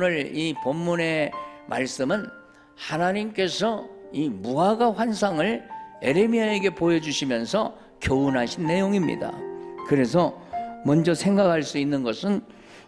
오늘 이 본문의 말씀은 하나님께서 이 무화과 환상을 에레미야에게 보여주시면서 교훈하신 내용입니다. 그래서 먼저 생각할 수 있는 것은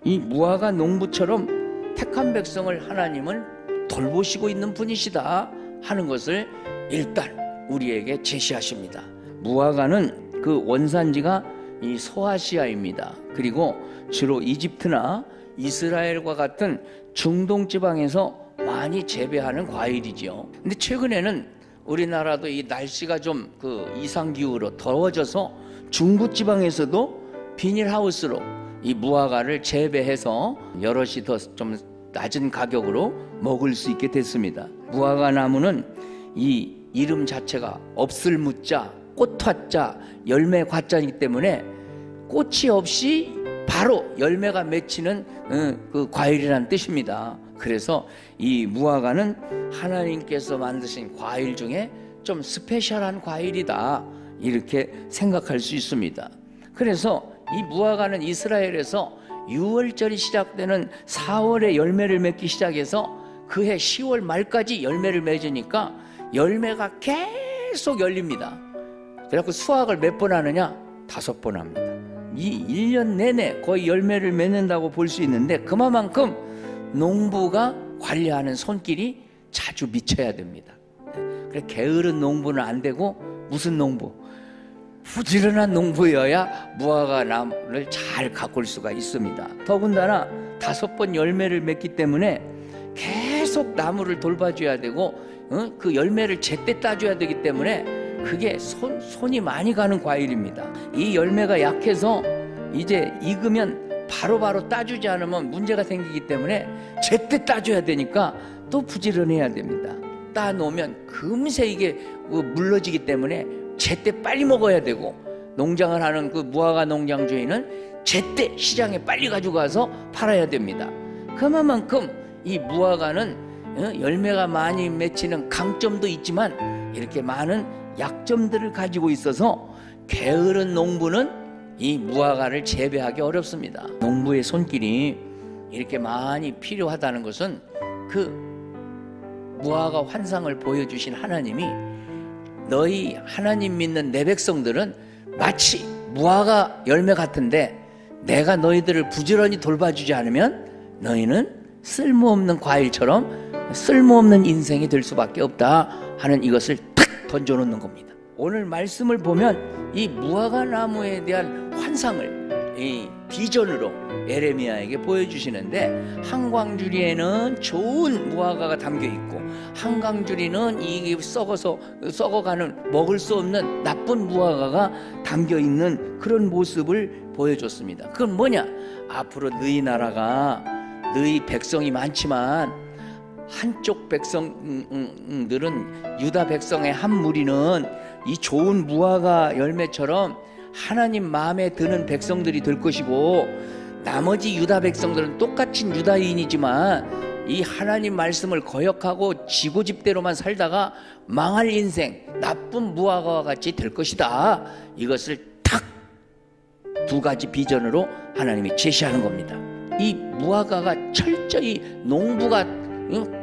이 무화과 농부처럼 택한 백성을 하나님은 돌보시고 있는 분이시다 하는 것을 일단 우리에게 제시하십니다. 무화과는 그 원산지가 이 소아시아입니다. 그리고 주로 이집트나 이스라엘과 같은 중동 지방에서 많이 재배하는 과일이지요. 근데 최근에는 우리나라도 이 날씨가 좀 그 이상기후로 더워져서 중부 지방에서도 비닐하우스로 이 무화과를 재배해서 여럿이 더 좀 낮은 가격으로 먹을 수 있게 됐습니다. 무화과 나무는 이 이름 자체가 없을 무자, 꽃화자, 열매 과자이기 때문에 꽃이 없이 바로 열매가 맺히는 그 과일이라는 뜻입니다. 그래서 이 무화과는 하나님께서 만드신 과일 중에 좀 스페셜한 과일이다 이렇게 생각할 수 있습니다. 그래서 이 무화과는 이스라엘에서 6월절이 시작되는 4월에 열매를 맺기 시작해서 그해 10월 말까지 열매를 맺으니까 열매가 계속 열립니다. 그래서 수확을 몇 번 하느냐? 5번 합니다. 이 1년 내내 거의 열매를 맺는다고 볼 수 있는데 그만큼 농부가 관리하는 손길이 자주 미쳐야 됩니다. 그래 게으른 농부는 안 되고 무슨 농부? 부지런한 농부여야 무화과 나무를 잘 가꿀 수가 있습니다. 더군다나 5번 열매를 맺기 때문에 계속 나무를 돌봐줘야 되고 그 열매를 제때 따줘야 되기 때문에 그게 손이 많이 가는 과일입니다. 이 열매가 약해서 이제 익으면 바로바로 따주지 않으면 문제가 생기기 때문에 제때 따줘야 되니까 또 부지런해야 됩니다. 따놓으면 금세 이게 물러지기 때문에 제때 빨리 먹어야 되고, 농장을 하는 그 무화과 농장 주인은 제때 시장에 빨리 가져가서 팔아야 됩니다. 그만큼 이 무화과는 열매가 많이 맺히는 강점도 있지만 이렇게 많은 약점들을 가지고 있어서 게으른 농부는 이 무화과를 재배하기 어렵습니다. 농부의 손길이 이렇게 많이 필요하다는 것은 그 무화과 환상을 보여주신 하나님이 너희 하나님 믿는 내 백성들은 마치 무화과 열매 같은데 내가 너희들을 부지런히 돌봐주지 않으면 너희는 쓸모없는 과일처럼 쓸모없는 인생이 될 수밖에 없다 하는 이것을 탁 던져놓는 겁니다. 오늘 말씀을 보면 이 무화과 나무에 대한 환상을 이 비전으로 에레미야에게 보여주시는데, 한광주리에는 좋은 무화과가 담겨있고 한광주리는 이게 썩어가는 먹을 수 없는 나쁜 무화과가 담겨있는 그런 모습을 보여줬습니다. 그건 뭐냐? 앞으로 너희 나라가 너희 백성이 많지만 한쪽 백성들은 유다 백성의 한 무리는 이 좋은 무화과 열매처럼 하나님 마음에 드는 백성들이 될 것이고, 나머지 유다 백성들은 똑같은 유다인이지만 이 하나님 말씀을 거역하고 지고집대로만 살다가 망할 인생, 나쁜 무화과와 같이 될 것이다. 이것을 탁 2가지 비전으로 하나님이 제시하는 겁니다. 이 무화과가 철저히 농부가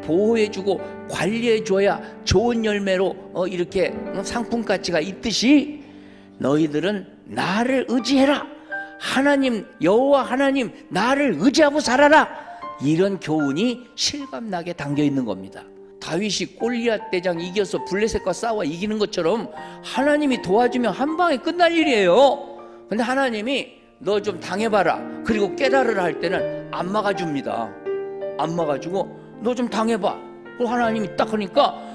보호해주고 관리해줘야 좋은 열매로 이렇게 상품 가치가 있듯이 너희들은 나를 의지해라. 하나님, 여호와 하나님 나를 의지하고 살아라. 이런 교훈이 실감나게 담겨 있는 겁니다. 다윗이 골리앗 대장 이겨서 블레셋과 싸워 이기는 것처럼 하나님이 도와주면 한 방에 끝날 일이에요. 근데 하나님이 너 좀 당해봐라, 그리고 깨달으라 할 때는 안 막아줍니다. 안 막아주고 너 좀 당해봐. 그 하나님이 딱 하니까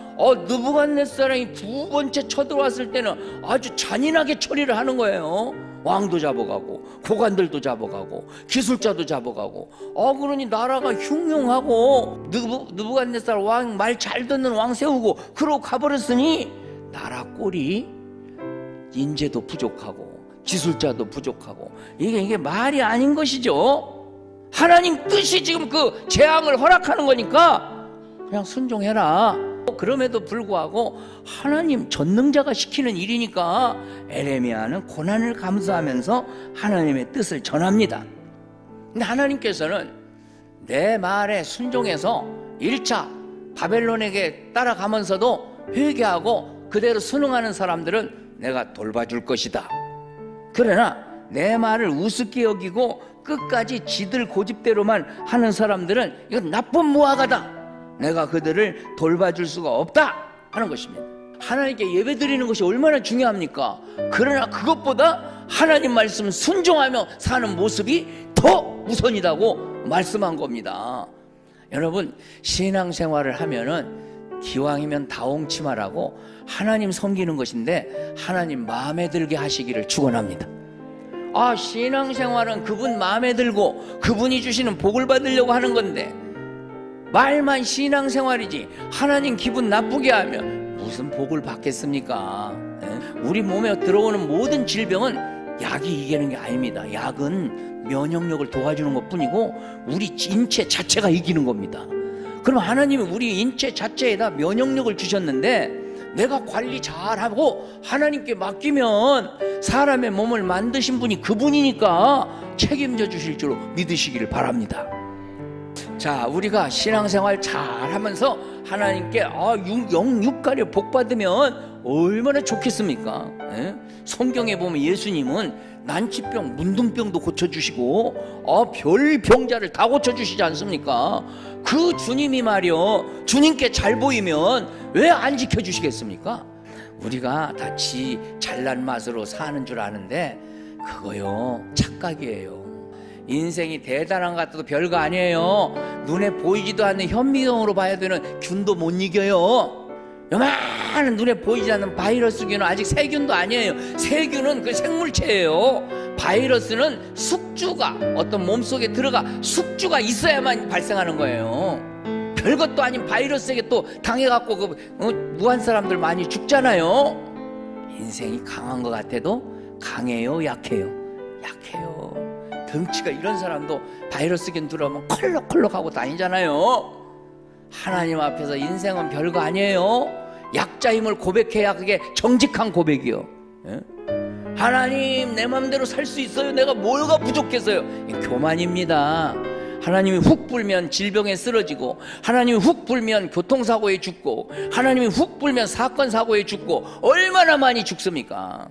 느부갓네살이 2번째 쳐들어왔을 때는 아주 잔인하게 처리를 하는 거예요. 왕도 잡아가고 고관들도 잡아가고 기술자도 잡아가고 그러니 나라가 흉흉하고 느부갓네살 왕 말 잘 듣는 왕 세우고 그러고 가버렸으니 나라 꼴이 인재도 부족하고 기술자도 부족하고 이게 말이 아닌 것이죠. 하나님 뜻이 지금 그 재앙을 허락하는 거니까 그냥 순종해라. 그럼에도 불구하고 하나님 전능자가 시키는 일이니까 에레미야는 고난을 감수하면서 하나님의 뜻을 전합니다. 근데 하나님께서는 내 말에 순종해서 1차 바벨론에게 따라가면서도 회개하고 그대로 순응하는 사람들은 내가 돌봐줄 것이다. 그러나 내 말을 우습게 여기고 끝까지 지들 고집대로만 하는 사람들은 이건 나쁜 무화과다. 내가 그들을 돌봐줄 수가 없다 하는 것입니다. 하나님께 예배드리는 것이 얼마나 중요합니까? 그러나 그것보다 하나님 말씀 순종하며 사는 모습이 더 우선이라고 말씀한 겁니다. 여러분, 신앙생활을 하면은 기왕이면 다홍치마라고 하나님 섬기는 것인데 하나님 마음에 들게 하시기를 축원합니다. 신앙생활은 그분 마음에 들고 그분이 주시는 복을 받으려고 하는 건데 말만 신앙생활이지 하나님 기분 나쁘게 하면 무슨 복을 받겠습니까? 우리 몸에 들어오는 모든 질병은 약이 이기는 게 아닙니다. 약은 면역력을 도와주는 것뿐이고 우리 인체 자체가 이기는 겁니다. 그럼 하나님이 우리 인체 자체에다 면역력을 주셨는데 내가 관리 잘하고 하나님께 맡기면 사람의 몸을 만드신 분이 그분이니까 책임져 주실 줄 믿으시기를 바랍니다. 자, 우리가 신앙생활 잘하면서 하나님께 영육가려 복받으면 얼마나 좋겠습니까? 성경에 보면 예수님은 난치병, 문둥병도 고쳐주시고 별 병자를 다 고쳐주시지 않습니까? 그 주님이 말이요, 주님께 잘 보이면 왜 안 지켜주시겠습니까? 우리가 다 지 잘난 맛으로 사는 줄 아는데 그거요 착각이에요. 인생이 대단한 것 같아도 별거 아니에요. 눈에 보이지도 않는 현미경으로 봐야 되는 균도 못 이겨요. 요만한 눈에 보이지 않는 바이러스균은 아직 세균도 아니에요. 세균은 그 생물체예요. 바이러스는 숙주가 어떤 몸속에 들어가 숙주가 있어야만 발생하는 거예요. 별것도 아닌 바이러스에게 또 당해갖고 무한 사람들 많이 죽잖아요. 인생이 강한 것 같아도 강해요, 약해요? 약해요. 덩치가 이런 사람도 바이러스균 들어오면 컬럭컬럭하고 다니잖아요. 하나님 앞에서 인생은 별거 아니에요. 약자임을 고백해야 그게 정직한 고백이요. 하나님, 내 맘대로 살 수 있어요. 내가 뭐가 부족해서요? 교만입니다. 하나님이 훅 불면 질병에 쓰러지고, 하나님이 훅 불면 교통사고에 죽고, 하나님이 훅 불면 사건 사고에 죽고 얼마나 많이 죽습니까?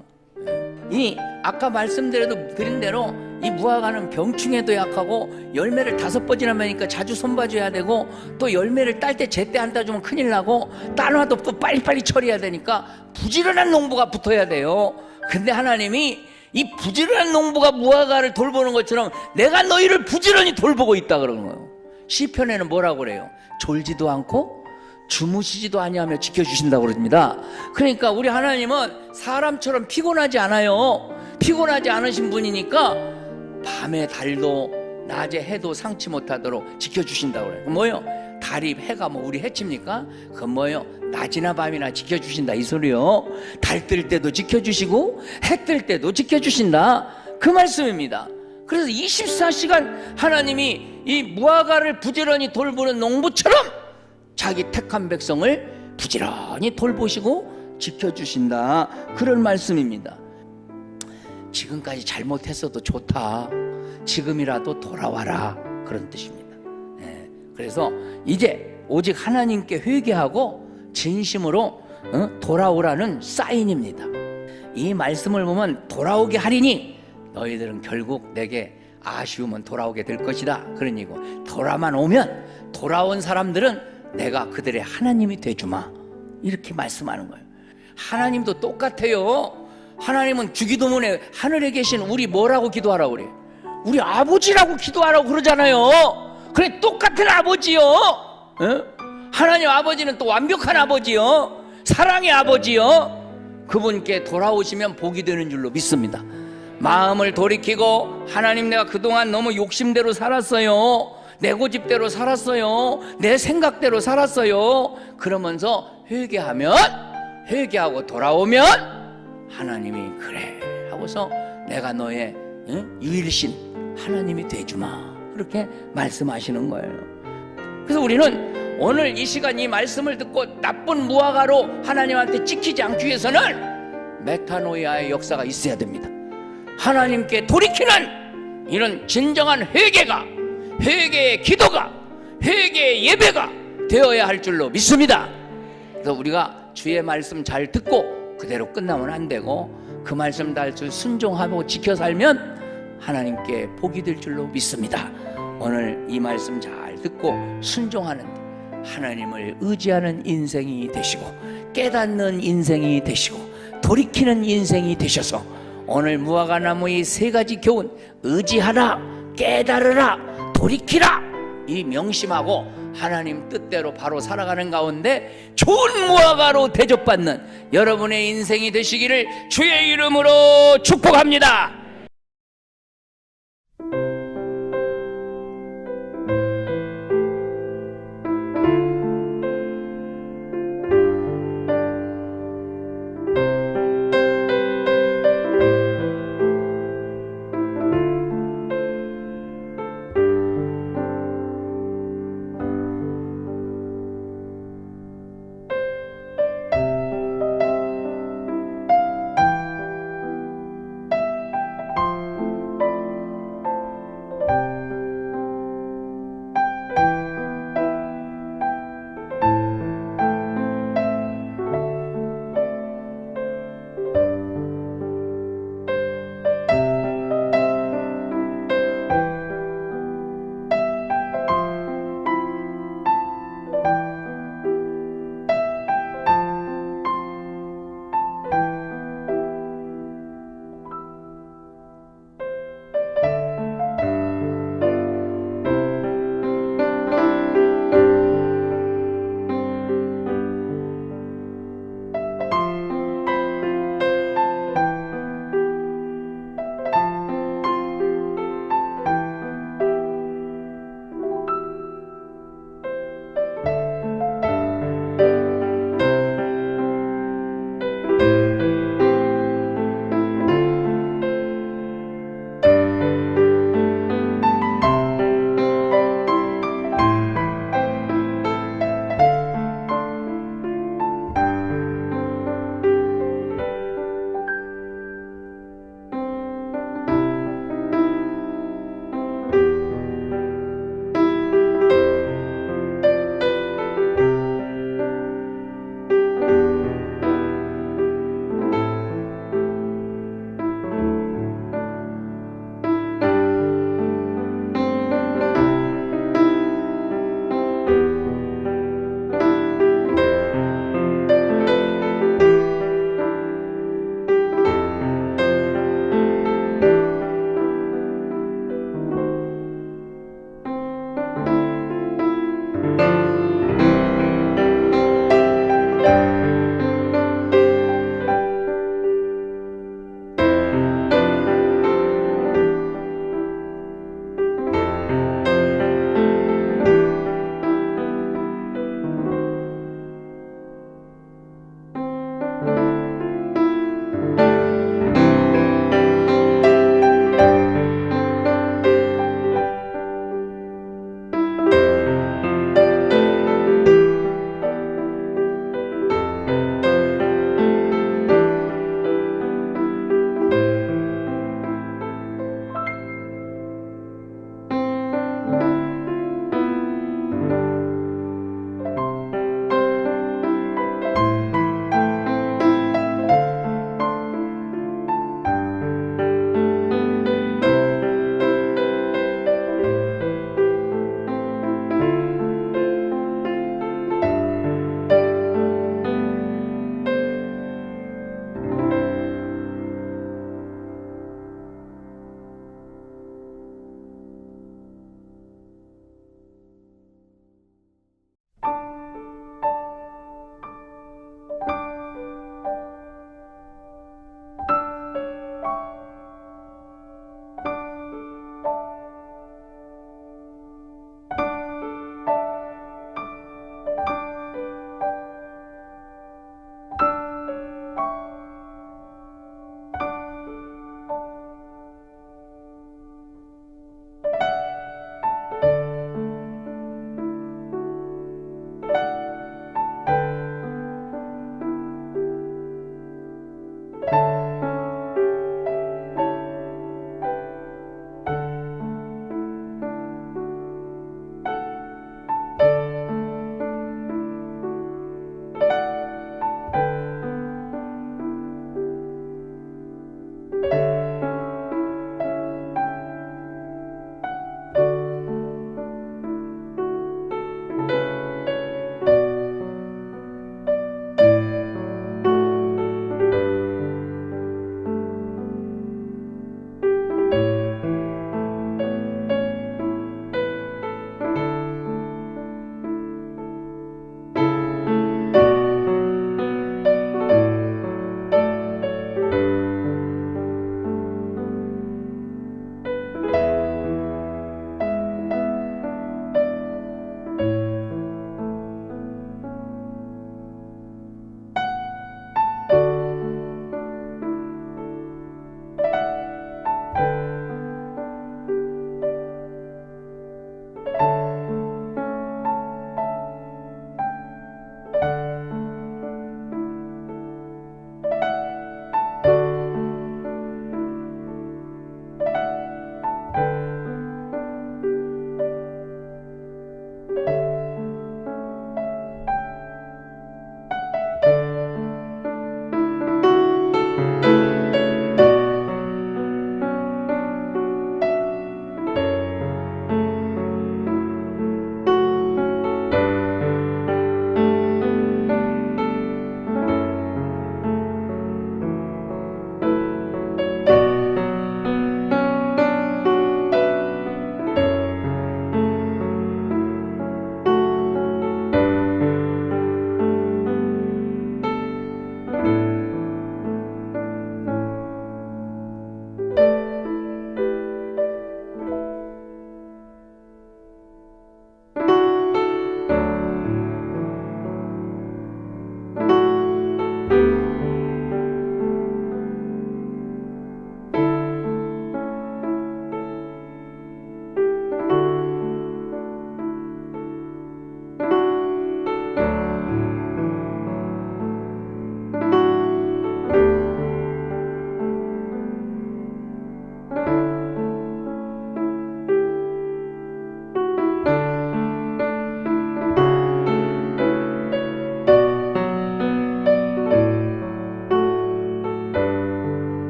아까 말씀드린 대로 이 무화과는 병충해도 약하고 열매를 5번이나 매니까 자주 손봐줘야 되고, 또 열매를 딸 때 제때 안 따주면 큰일 나고, 따놔도 또 빨리빨리 처리해야 되니까 부지런한 농부가 붙어야 돼요. 근데 하나님이 이 부지런한 농부가 무화과를 돌보는 것처럼 내가 너희를 부지런히 돌보고 있다 그러는 거예요. 시편에는 뭐라고 그래요? 졸지도 않고 주무시지도 아니하며 지켜주신다고 그럽니다. 그러니까 우리 하나님은 사람처럼 피곤하지 않아요. 피곤하지 않으신 분이니까 밤에 달도 낮에 해도 상치 못하도록 지켜주신다고 그래요. 뭐예요? 달이 해가 우리 해칩니까? 그건 뭐예요? 낮이나 밤이나 지켜주신다 이 소리요. 달 뜰 때도 지켜주시고 해 뜰 때도 지켜주신다 그 말씀입니다. 그래서 24시간 하나님이 이 무화과를 부지런히 돌보는 농부처럼 자기 택한 백성을 부지런히 돌보시고 지켜주신다 그런 말씀입니다. 지금까지 잘못했어도 좋다, 지금이라도 돌아와라 그런 뜻입니다. 그래서 이제 오직 하나님께 회개하고 진심으로 돌아오라는 사인입니다. 이 말씀을 보면 돌아오게 하리니 너희들은 결국 내게 아쉬우면 돌아오게 될 것이다 그런 얘기고, 돌아만 오면 돌아온 사람들은 내가 그들의 하나님이 되주마 이렇게 말씀하는 거예요. 하나님도 똑같아요. 하나님은 주기도문에 하늘에 계신 우리 뭐라고 기도하라고 그래요? 우리 아버지라고 기도하라고 그러잖아요. 그래, 똑같은 아버지요. 하나님 아버지는 또 완벽한 아버지요, 사랑의 아버지요. 그분께 돌아오시면 복이 되는 줄로 믿습니다. 마음을 돌이키고, 하나님 내가 그동안 너무 욕심대로 살았어요, 내 고집대로 살았어요, 내 생각대로 살았어요 그러면서 회개하고 돌아오면 하나님이 그래 하고서 내가 너의 유일신 하나님이 되주마 그렇게 말씀하시는 거예요. 그래서 우리는 오늘 이 시간 이 말씀을 듣고 나쁜 무화과로 하나님한테 찍히지 않기 위해서는 메타노이아의 역사가 있어야 됩니다. 하나님께 돌이키는 이런 진정한 회개가, 회개의 기도가, 회개의 예배가 되어야 할 줄로 믿습니다. 그래서 우리가 주의 말씀 잘 듣고 그대로 끝나면 안 되고 그 말씀 잘 순종하고 지켜 살면 하나님께 복이 될 줄로 믿습니다. 오늘 이 말씀 잘 듣고 순종하는 하나님을 의지하는 인생이 되시고 깨닫는 인생이 되시고 돌이키는 인생이 되셔서 오늘 무화과나무의 세 가지 교훈, 의지하라, 깨달으라, 돌이키라, 이 명심하고 하나님 뜻대로 바로 살아가는 가운데 좋은 무화과로 대접받는 여러분의 인생이 되시기를 주의 이름으로 축복합니다.